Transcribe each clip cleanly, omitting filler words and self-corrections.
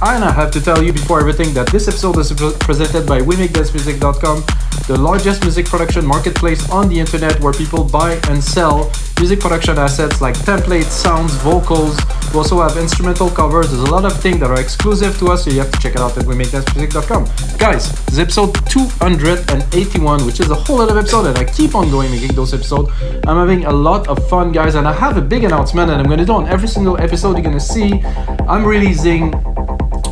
And I have to tell you before everything that this episode is presented by WeMakeDanceMusic.com, the largest music production marketplace on the internet where people buy and sell music production assets like templates, sounds, vocals. We also have instrumental covers. There's a lot of things that are exclusive to us, so you have to check it out at WeMakeDanceMusic.com. Guys, this is episode 281, which is a whole lot of episode, and I keep on going making those episodes. I'm having a lot of fun, guys, and I have a big announcement, and I'm going to do on every single episode you're going to see. I'm releasing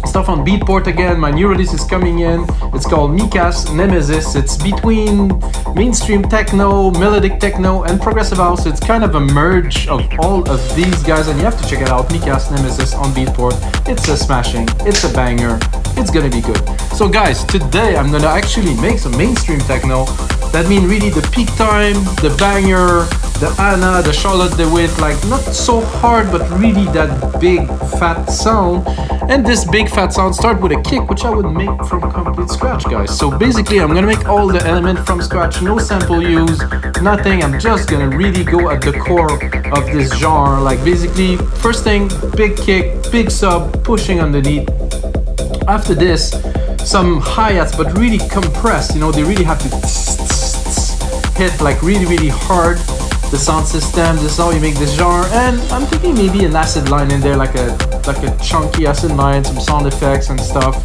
stuff on Beatport again. My new release is coming in. It's called Mika's Nemesis. It's between mainstream techno, melodic techno, and progressive house. It's kind of a merge of all of these guys, and you have to check it out. Mika's Nemesis on Beatport. It's a smashing. It's a banger. It's gonna be good. So guys, today I'm gonna actually make some mainstream techno. That means really the Peak Time, the banger, the Anna, the Charlotte de Witte, like not so hard, but really that big fat sound. And this big fat sound start with a kick, which I would make from complete scratch, guys. So basically, I'm gonna make all the element from scratch, no sample use, nothing. I'm just gonna really go at the core of this genre. Like basically, first thing, big kick, big sub, pushing underneath. After this, some hi-hats, but really compressed. You know, they really have to hit like really hard. The sound system, this is how you make this genre, and I'm thinking maybe an acid line in there, like a chunky acid line, some sound effects and stuff.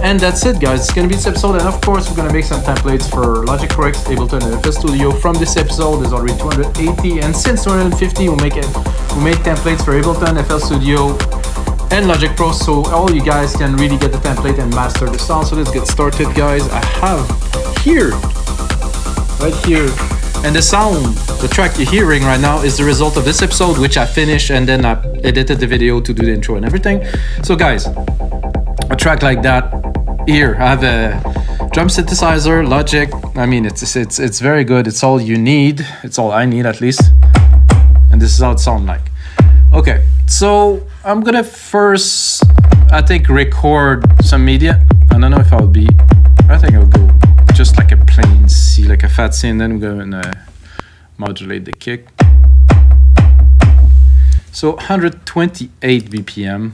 And that's it, guys. It's gonna be this episode, and of course we're gonna make some templates for Logic Pro X, Ableton, and FL Studio. From this episode, there's already 280, and since 250, we made templates for Ableton, FL Studio, and Logic Pro, so all you guys can really get the template and master the sound. So let's get started, guys. I have here, right here. And the sound, the track you're hearing right now is the result of this episode, which I finished and then I edited the video to do the intro and everything. So guys, a track like that, here I have a drum synthesizer, Logic. I mean, it's very good. It's all you need. It's all I need at least. And this is how it sounds like. Okay, so I'm gonna first, I think, record some media. I don't know if I'll be, I think I'll go just like a plain C, like a fat C, and then we're gonna modulate the kick. So 128 BPM.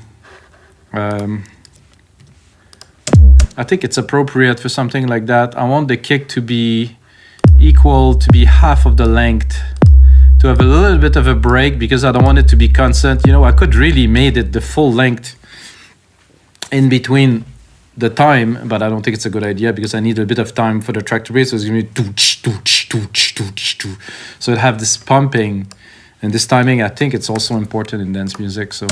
I think it's appropriate for something like that. I want the kick to be equal, to be half of the length, to have a little bit of a break, because I don't want it to be constant. You know, I could really made it the full length in between the time, but I don't think it's a good idea because I need a bit of time for the track to breathe. So it's gonna be so it have this pumping and this timing. I think it's also important in dance music. So,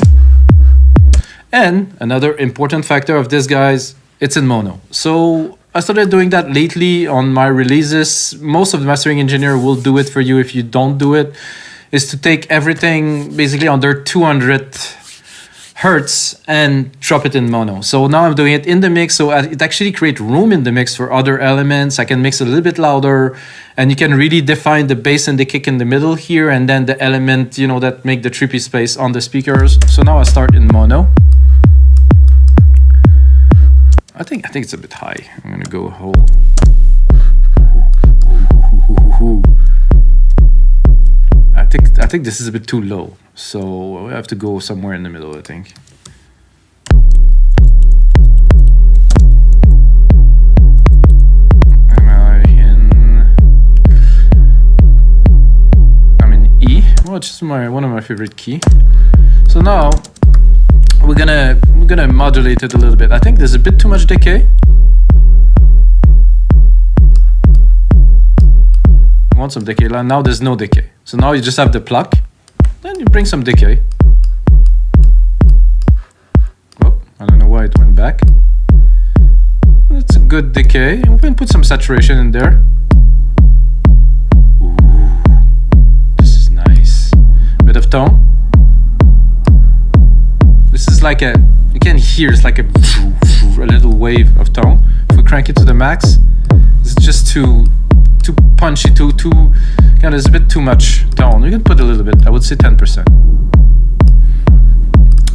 and another important factor of this, guys, it's in mono. So I started doing that lately on my releases. Most of the mastering engineer will do it for you. If you don't do it, is to take everything basically under 200 hertz and drop it in mono. So now I'm doing it in the mix, so it actually creates room in the mix for other elements. I can mix a little bit louder, and you can really define the bass and the kick in the middle here, and then the element, you know, that make the trippy space on the speakers. So now I start in mono. I think it's a bit high. I'm gonna go whole. I think this is a bit too low, so I have to go somewhere in the middle, I think. I'm in E. Well, it's just one of my favorite key. So now we're gonna modulate it a little bit. I think there's a bit too much decay. I want some decay. Now there's no decay. So now you just have the pluck. Then you bring some decay. Oh, I don't know why it went back. That's a good decay. We can put some saturation in there. Ooh, this is nice. Bit of tone. This is like a, you can hear it's like a little wave of tone. If we crank it to the max, it's just too punchy, too kind of, it's a bit too much tone. You can put a little bit, I would say 10%.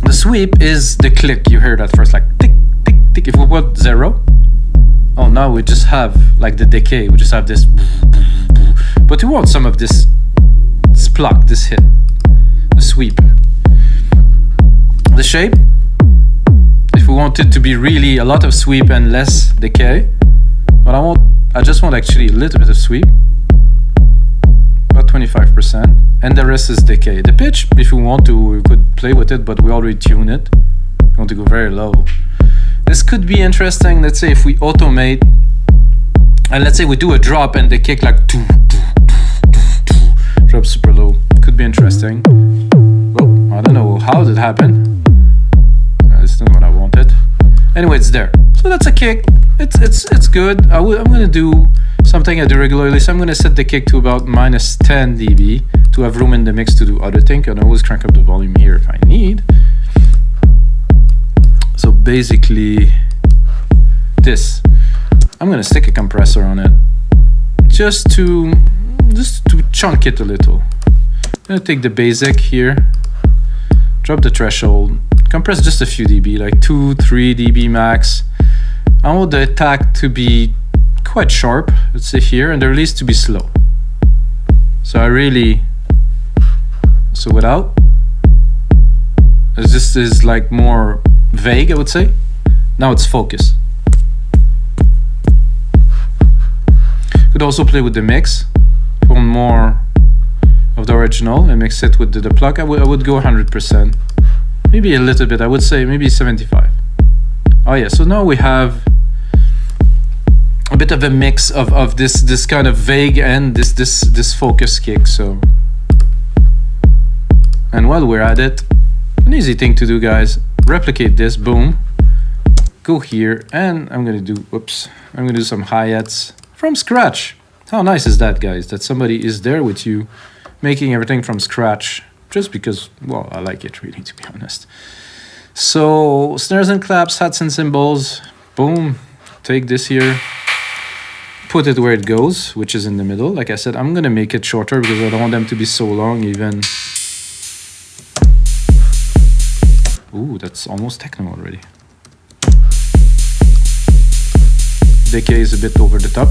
The sweep is the click. You heard at first, like tick, tick, tick. If we put 0, oh, now we just have like the decay. We just have this, but we want some of this pluck, this hit, the sweep. The shape, if we want want it to be really a lot of sweep and less decay. But I just want actually a little bit of sweep. About 25%. And the rest is decay. The pitch, if you want to, we could play with it, but we already tune it. We want to go very low. This could be interesting, let's say if we automate, and let's say we do a drop and the kick like drop super low. Could be interesting. Oh, I don't know how did it happen. It's not what I wanted. Anyway, it's there. So that's a kick. It's good. I'm gonna do something I do regularly. So I'm gonna set the kick to about -10 dB to have room in the mix to do other things. I can always crank up the volume here if I need. So basically, this. I'm gonna stick a compressor on it, just to chunk it a little. I'm gonna take the basic here, drop the threshold, compress just a few dB, like 2-3 dB max. I want the attack to be quite sharp, let's say here, and the release to be slow. So without, this is like more vague, I would say. Now it's focus. Could also play with the mix, for more of the original and mix it with the plug. I would go 100%, maybe a little bit. I would say maybe 75. Oh yeah, so now we have a bit of a mix of this kind of vague and this focus kick. So, and while we're at it, an easy thing to do, guys, replicate this. Boom, go here, and I'm gonna do some hi-hats from scratch. How nice is that, guys? That somebody is there with you, making everything from scratch, just because, well, I like it really, to be honest. So, snares and claps, hats and cymbals. Boom. Take this here, put it where it goes, which is in the middle. Like I said, I'm gonna make it shorter because I don't want them to be so long even. Ooh, that's almost techno already. Decay is a bit over the top.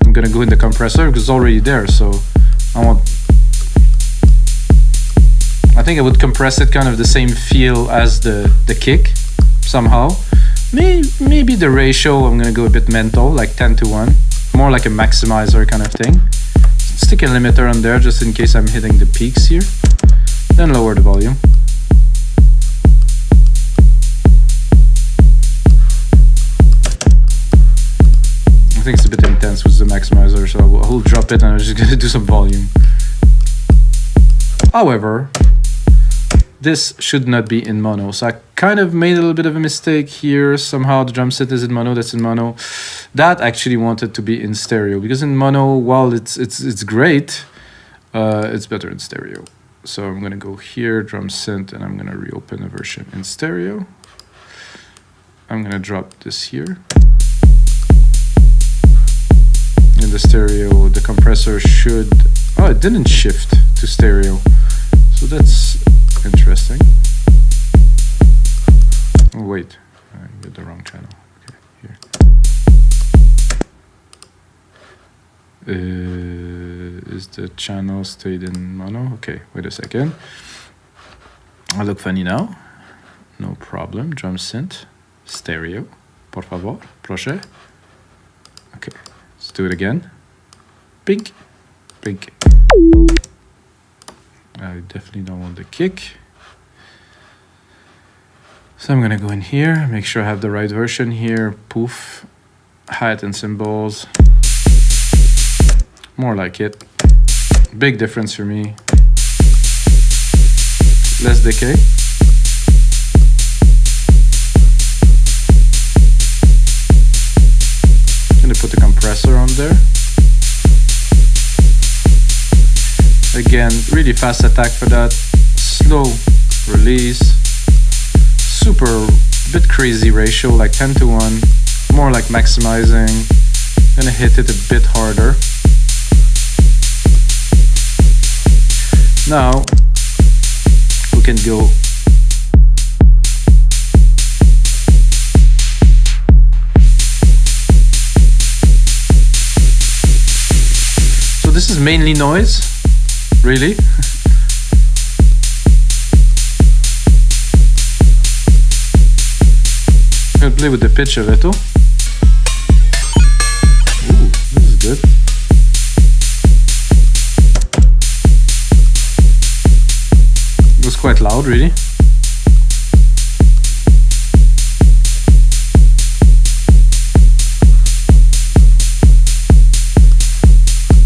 I'm gonna go in the compressor because it's already there, so I think I would compress it kind of the same feel as the kick somehow. Maybe the ratio, I'm gonna go a bit mental, like 10:1, more like a maximizer kind of thing. Stick a limiter on there just in case I'm hitting the peaks here. Then lower the volume. I think it's a bit intense with the maximizer, so I will drop it and I'm just gonna do some volume. However, this should not be in mono, so I kind of made a little bit of a mistake here. Somehow the drum set is in mono, that's in mono. That actually wanted to be in stereo, because in mono, while it's great, it's better in stereo. So I'm gonna go here, drum synth, and I'm gonna reopen a version in stereo. I'm gonna drop this here. In the stereo, the compressor should, oh, it didn't shift to stereo, so that's interesting. Oh wait, I got the wrong channel. Okay, here. Is the channel stayed in mono? Okay, wait a second. I look funny now. No problem. Drum synth, stereo, por favor, proche. Okay, let's do it again. Pink, pink. I definitely don't want the kick. So I'm gonna go in here, make sure I have the right version here. Poof, hi-hat and cymbals. More like it. Big difference for me. Less decay. Gonna put the compressor on there. Again, really fast attack for that. Slow release. Super, bit crazy ratio, like 10:1. More like maximizing. Gonna hit it a bit harder. Now, we can go so this is mainly noise, really. gonna play with the pitch a little. Ooh, this is good. It was quite loud, really.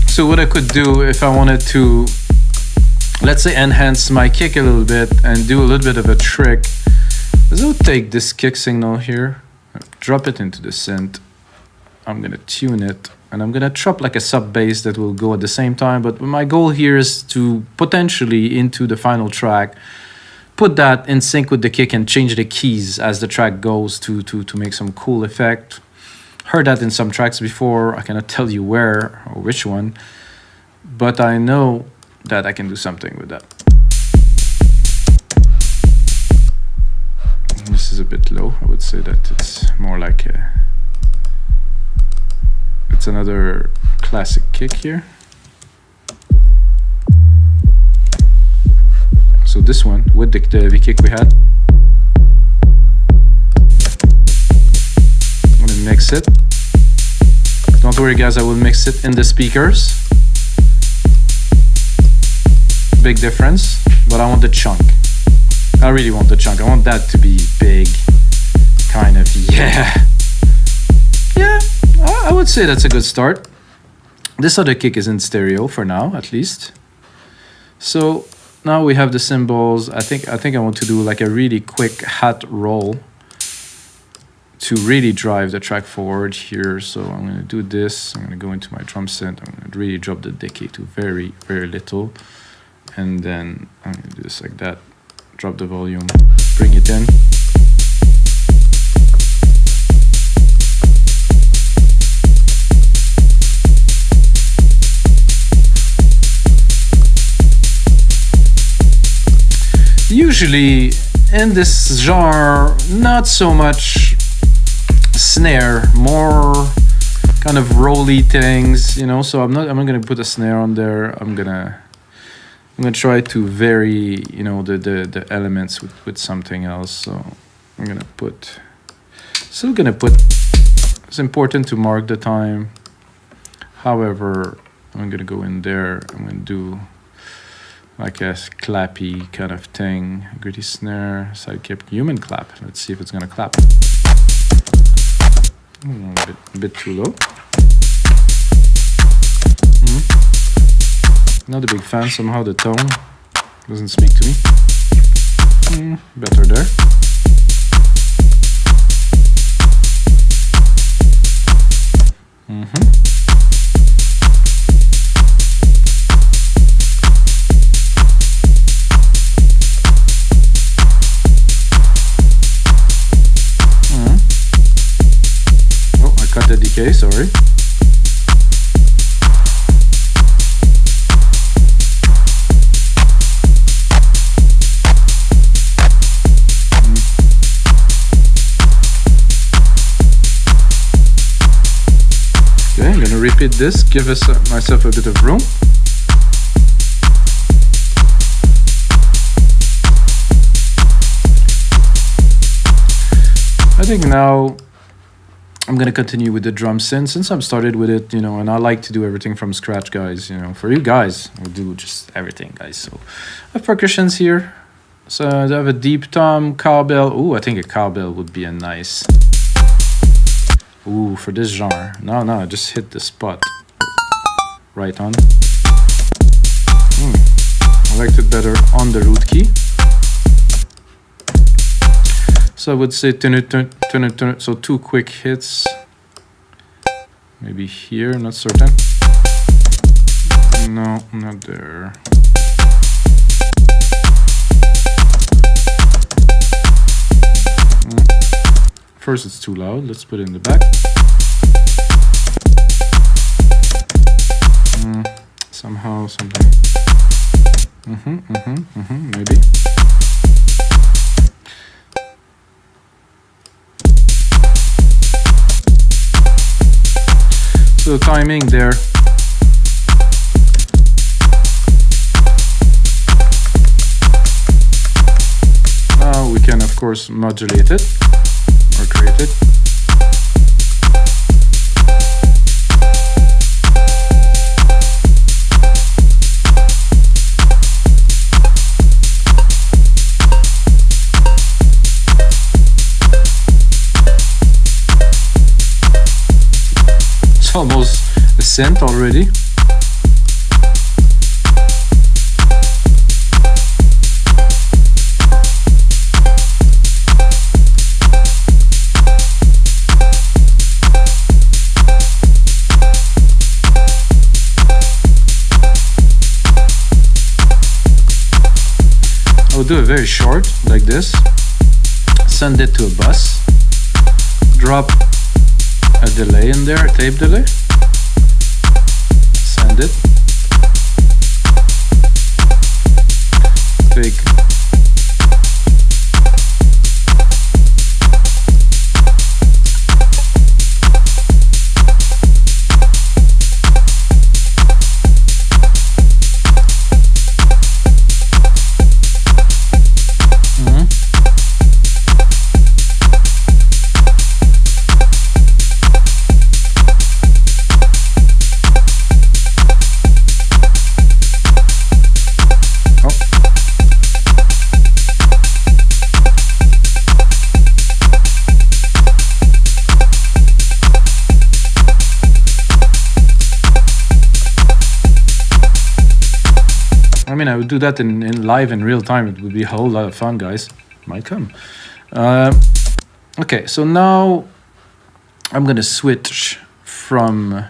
So what I could do if I wanted to, let's say, enhance my kick a little bit and do a little bit of a trick, is I'll take this kick signal here, drop it into the synth. I'm gonna tune it, and I'm gonna drop like a sub bass that will go at the same time. But my goal here is to potentially into the final track, put that in sync with the kick and change the keys as the track goes to make some cool effect. Heard that in some tracks before. I cannot tell you where or which one, but I know that I can do something with that. This is a bit low. I would say that it's more like it's another classic kick here. So this one with the heavy kick we had. I'm gonna mix it. Don't worry guys, I will mix it in the speakers. Big difference, but I want the chunk. I really want the chunk. I want that to be big, kind of, yeah. Yeah, I would say that's a good start. This other kick is in stereo for now, at least. So now we have the cymbals. I think I want to do like a really quick hat roll to really drive the track forward here. So I'm gonna do this. I'm gonna go into my drum set. I'm gonna really drop the decay to very, very little. And then I'm gonna do this like that. Drop the volume, bring it in. Usually in this genre, not so much snare, more kind of rolly things, you know. So I'm not gonna put a snare on there. I'm gonna try to vary, you know, the elements with something else. So I'm gonna put, it's important to mark the time. However, I'm gonna go in there, I'm gonna do like a clappy kind of thing, gritty snare, sidekick, human clap. Let's see if it's gonna clap. A bit too low. Not a big fan, somehow the tone doesn't speak to me. Better there. Oh, I cut the decay, sorry. I'm gonna repeat this, give myself a bit of room. I think now I'm gonna continue with the drum synth since I've started with it, you know, and I like to do everything from scratch, guys. You know, for you guys, we'll do just everything, guys. So I have percussions here. So I have a deep tom, cowbell. Ooh, I think a cowbell would be a nice. Ooh, for this genre. No, I just hit the spot. Right on. I liked it better on the root key. So I would say turn it. So 2 quick hits. Maybe here, not certain. No, not there. First it's too loud, let's put it in the back. Somehow, something. Maybe. So timing there. Now we can of course modulate it or created. It's almost a synth already. I'll do it very short, like this. Send it to a bus. Drop a delay in there, a tape delay. Send it. Take I would do that in live in real time. It would be a whole lot of fun, guys. Might come. Okay, so now I'm gonna switch from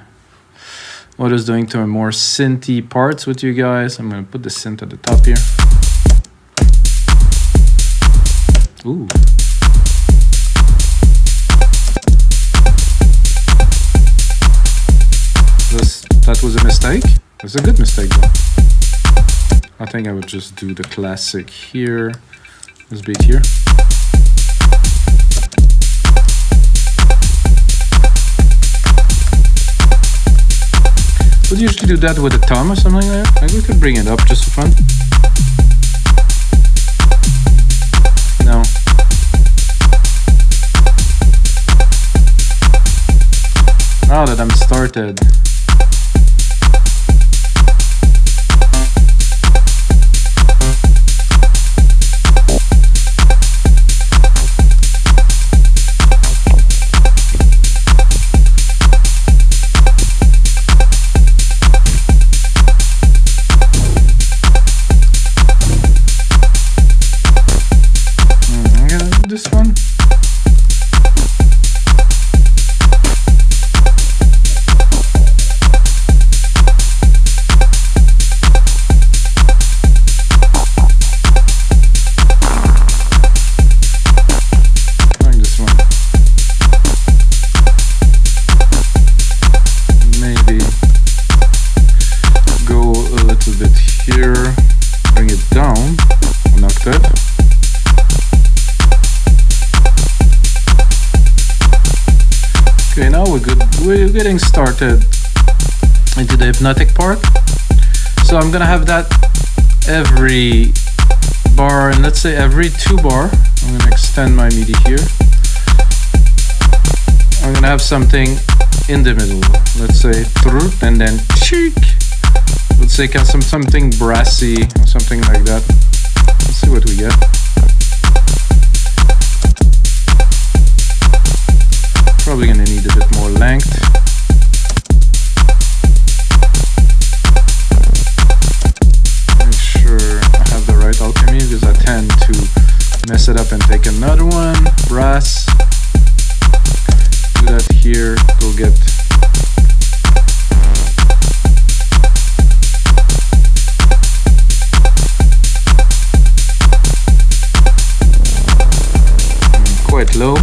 what I was doing to a more synthy parts with you guys. I'm gonna put the synth at the top here. Ooh. That was a mistake? That's a good mistake though. I think I would just do the classic here, this beat here. Would usually do that with a thumb or something like that. Like we could bring it up just for fun. No. Now that I'm started. This one. Like this one. Maybe go a little bit here, bring it down an octave. Okay, now we're good. We're getting started into the hypnotic part. So I'm gonna have that every bar, and let's say every 2 bar. I'm gonna extend my MIDI here. I'm gonna have something in the middle. Let's say trut, and then cheek. Let's say something brassy or something like that. Let's see what we get. Probably gonna need a bit more length. Make sure I have the right alchemy because I tend to mess it up and take another one. Brass. Do that here. Go get quite low.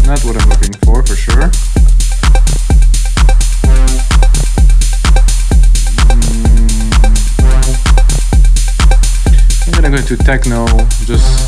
Not what I'm looking for sure. I'm gonna go into techno, just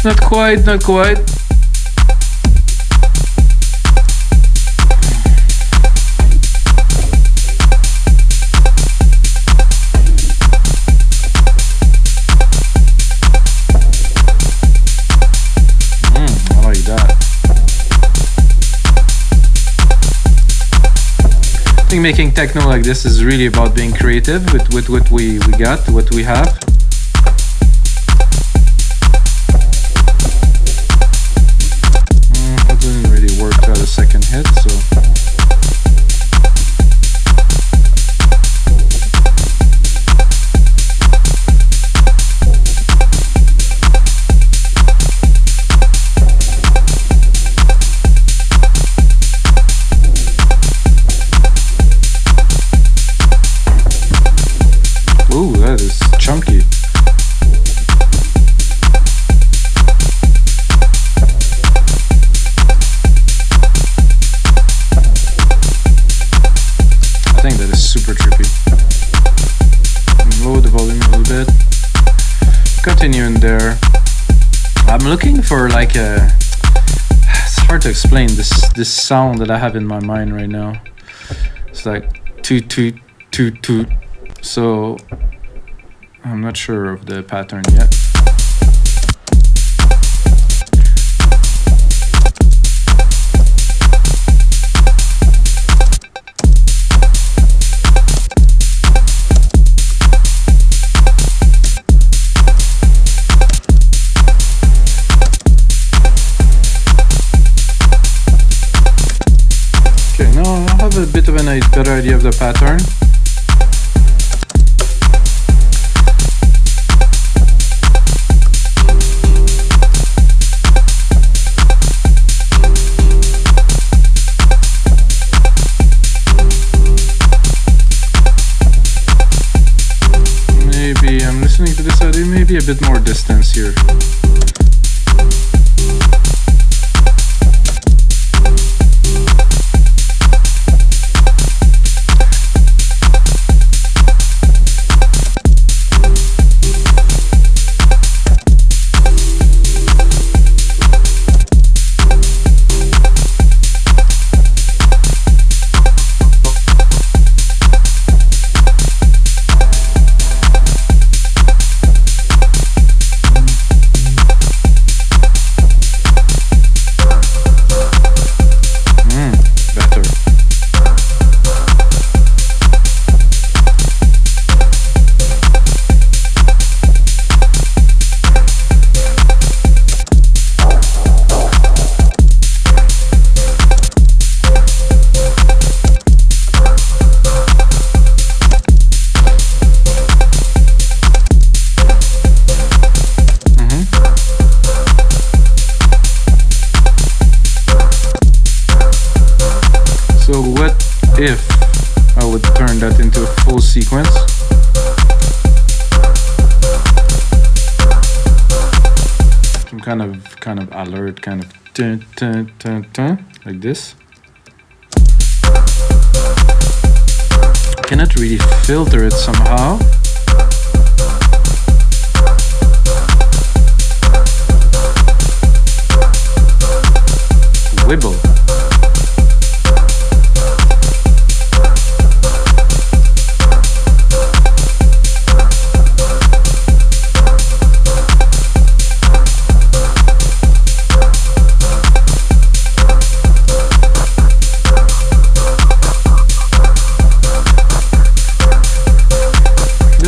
Not quite, not quite. I like that. I think making techno like this is really about being creative with what we got, what we have. It didn't really work to have a second hit, so. Ooh, that is chunky. I think that is super trippy. Lower the volume a little bit. Continue in there. I'm looking for like a... It's hard to explain this sound that I have in my mind right now. It's like toot toot toot toot. So I'm not sure of the pattern yet. Okay, now I have a bit of a better idea of the pattern. I'm listening to this audio, maybe a bit more distance here. So what if I would turn that into a full sequence? Some kind of alert, kind of dun, dun, dun, dun, like this. I cannot really filter it somehow. Wibble.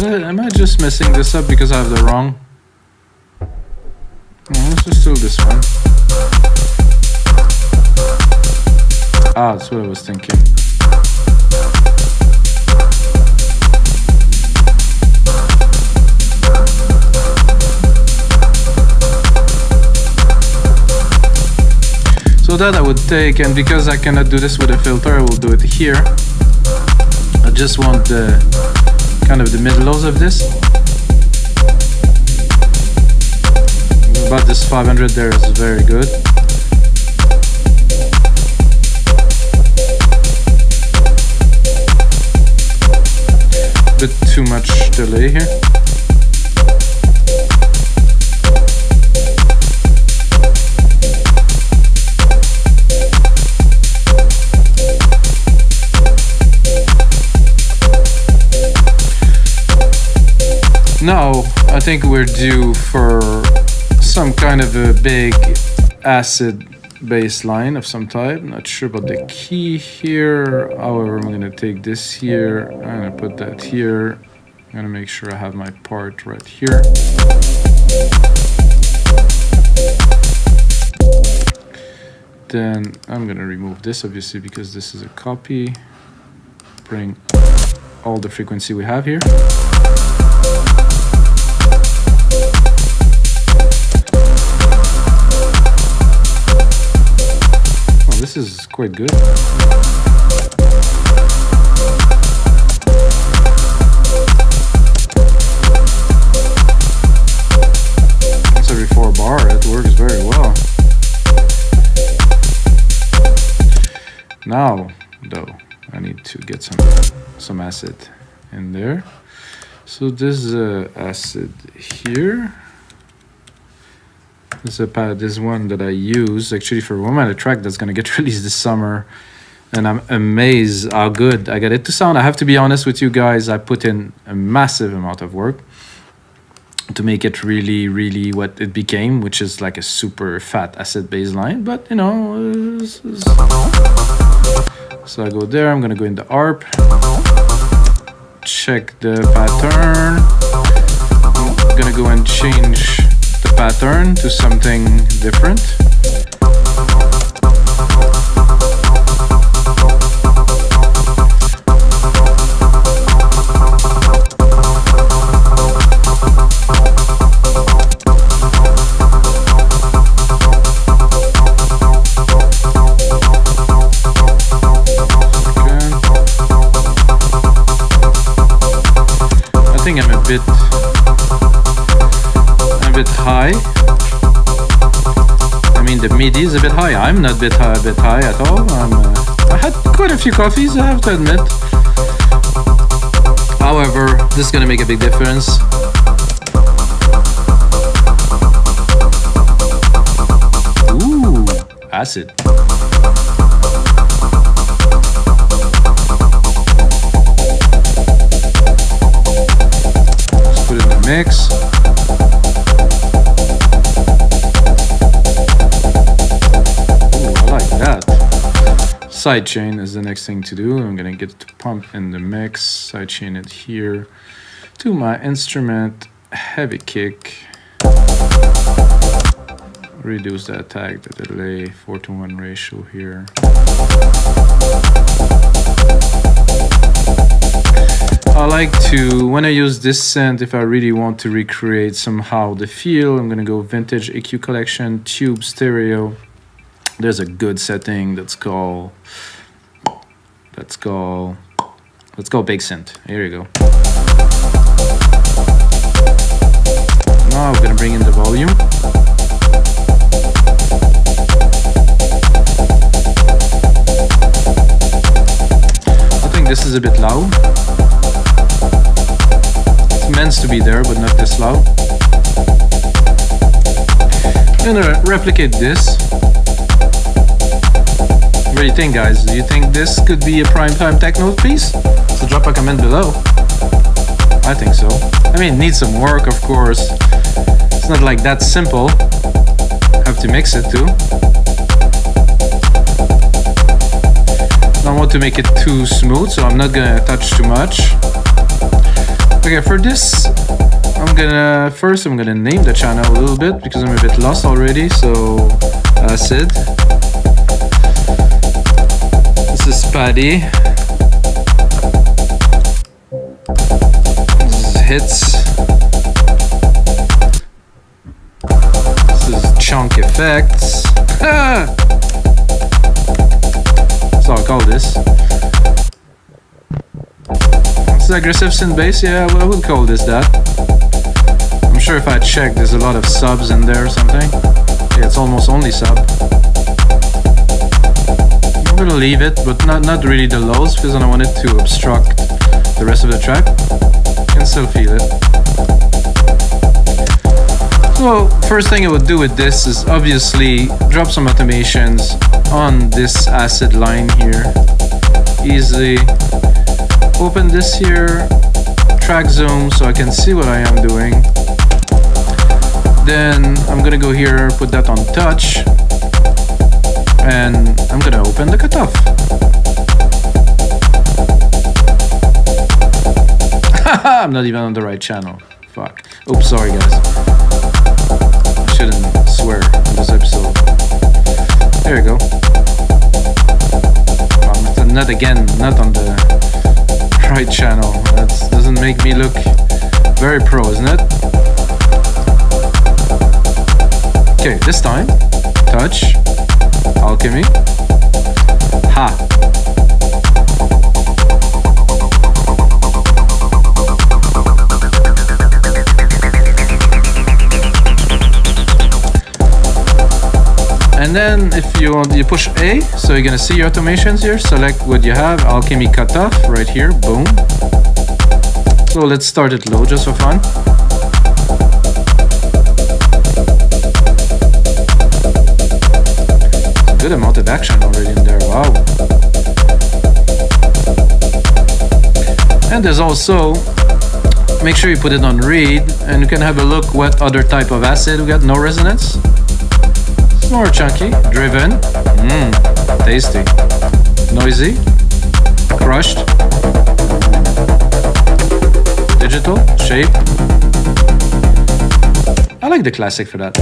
Am I just messing this up because I have the wrong? No, let's just do this one. Ah, that's what I was thinking. So that I would take, and because I cannot do this with a filter, I will do it here. I just want the kind of the mid-lows of this. About this 500 there is very good. Bit too much delay here. think we're due for some kind of a big acid bass line of some type. Not sure about the key here. However, I'm gonna take this here. I'm gonna put that here. I'm gonna make sure I have my part right here. Then I'm gonna remove this obviously because this is a copy. Bring all the frequency we have here. Oh, this is quite good. It's every 4 bar, it works very well. Now, though, I need to get some acid in there. So this acid here. This one that I use actually for one minute track that's gonna get released this summer, and I'm amazed how good I get it to sound. I have to be honest with you guys. I put in a massive amount of work to make it really what it became, which is like a super fat acid bass line. But you know, so I go there. I'm gonna go in the ARP, check the pattern. I'm gonna go and change the pattern to something different. I think I'm a bit high. I mean, the MIDI is a bit high. I'm not a bit high at all. I had quite a few coffees, I have to admit. However, this is gonna make a big difference. Ooh, acid. Let's put it in the mix. Sidechain is the next thing to do. I'm gonna get it to pump in the mix, sidechain it here to my instrument, heavy kick, reduce the attack, the delay, 4:1 ratio here. I like to, when I use this synth, if I really want to recreate somehow the feel, I'm gonna go vintage EQ collection, tube stereo. There's a good setting that's called Big Synth. Here you go. Now we're gonna bring in the volume. I think this is a bit loud. It's meant to be there, but not this loud. I'm gonna replicate this. What do you think, guys? Do you think this could be a Peak Time Techno piece? So drop a comment below. I think so. I mean, it needs some work, of course. It's not like that simple. Have to mix it too. I don't want to make it too smooth, so I'm not gonna touch too much. Okay, for this, I'm gonna name the channel a little bit because I'm a bit lost already. So acid. This is Paddy. This is Hits. This is Chunk Effects. That's how I call this. This is aggressive synth bass. Yeah, I would call this that. I'm sure if I check, there's a lot of subs in there or something. Yeah, it's almost only sub. I'm gonna leave it, but not really the lows because I don't want it to obstruct the rest of the track. You can still feel it. So first thing I would do with this is obviously drop some automations on this acid line here. Easily open this here, track zoom so I can see what I am doing. then I'm gonna go here, put that on touch, and I'm gonna open the cutoff. I'm not even on the right channel. Fuck. Oops, sorry guys. I shouldn't swear on this episode. There you go. Not again, not on the right channel. That doesn't make me look very pro, isn't it? Okay, this time, touch, Alchemy, ha. And then if you want, you push A, so you're gonna see your automations here. Select what you have, Alchemy cutoff right here, boom. So let's start it low just for fun. It's a good amount of action already in there, wow. And there's also, make sure you put it on read, and you can have a look what other type of acid we got. No resonance. More chunky, driven, tasty, noisy, crushed, digital, shape. I like the classic for that.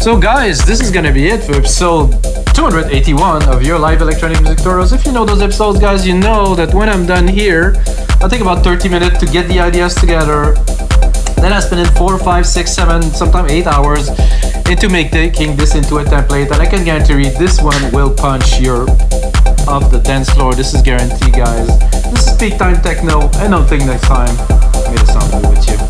So guys, this is gonna be it for episode 281 of your live electronic music tutorials. If you know those episodes, guys, you know that when I'm done here, I'll take about 30 minutes to get the ideas together. Then I spend in 4, 5, 6, 7, sometimes 8 hours into making this into a template. And I can guarantee this one will punch your off the dance floor. This is guaranteed, guys. This is Peak Time Techno, and until next time, may the sound be with you.